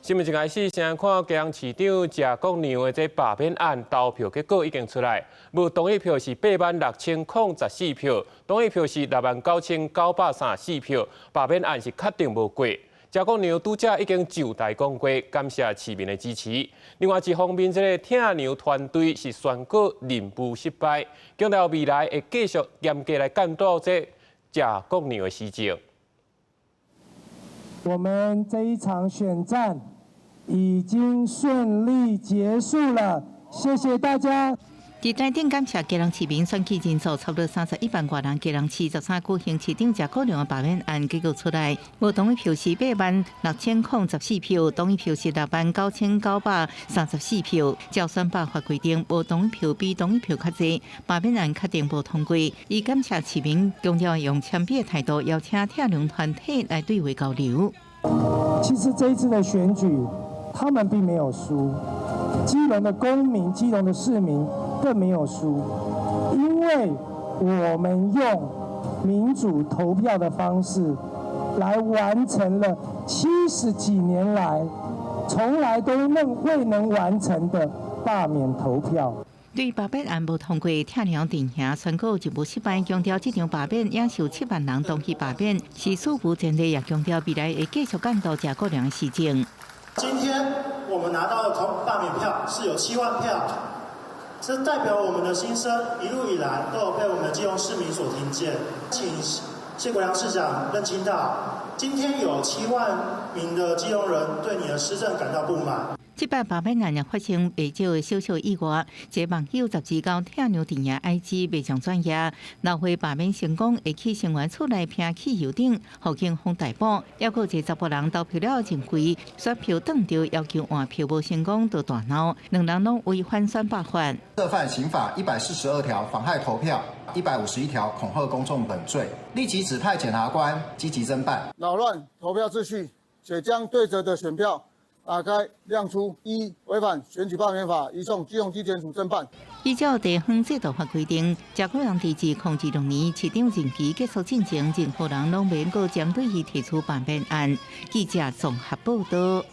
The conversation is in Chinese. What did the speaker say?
新闻一开始，先看基隆市长谢国良的这罢免案投票结果已经出来，无同意票是86014票，同意票是69934票，罢免案是确定无过。谢国良拄则已经就台讲过，感谢市民的支持。另外一方面，这个挺牛团队是宣告任务失败，强调未来会继续严格来监督这谢国良的施政。我们这一场选战已经顺利结束了，谢谢大家。伫台顶感谢基隆市民选举人数差不多31万多人，基隆市13区县市长谢国良的罢免案结果出来，无同意票是86014票，同意票是69934票。照选罢法规定，无同意票比同意票较侪，罢免案确定无通过。伊感谢市民，强调用谦卑的态度邀请挺龙团体来对话交流。其实这一次的选举，他们并没有输，基隆的公民、基隆的市民更没有输，因为我们用民主投票的方式来完成了70几年来从来都未能完成的罢免投票。对罢免案无通过，挺龙定刑宣告任务失败，强调这场罢免应受7万人同意罢免，是史无前例，也强调未来会继续监督谢国良的施政。今天我们拿到的罢免票是有7万票，这代表我们的心声一路以来都有被我们的基隆市民所听见。请谢国良市长认清到，今天有7万名的基隆人对你的施政感到不满。这摆罢免案也发生不少的小小意外，一网友12到挺牛电影 IG 非常专业，闹会罢免成功，会去成员厝内拼汽油顶，互警方逮捕。还有一10多人投票了真贵，选票挡着要求换票无成功，就大闹，2人拢违反选罢法。涉犯刑法142条妨害投票，151条恐吓公众等罪，立即指派检察官积极侦办。扰乱投票秩序，且将对折的选票打开亮出，1违反选举罢免法，移送基隆地检署侦办。依照地方制度法规定，谢国良自2006年市长任期结束进前，任何人拢免够针对伊提出罢免案。记者综合报道。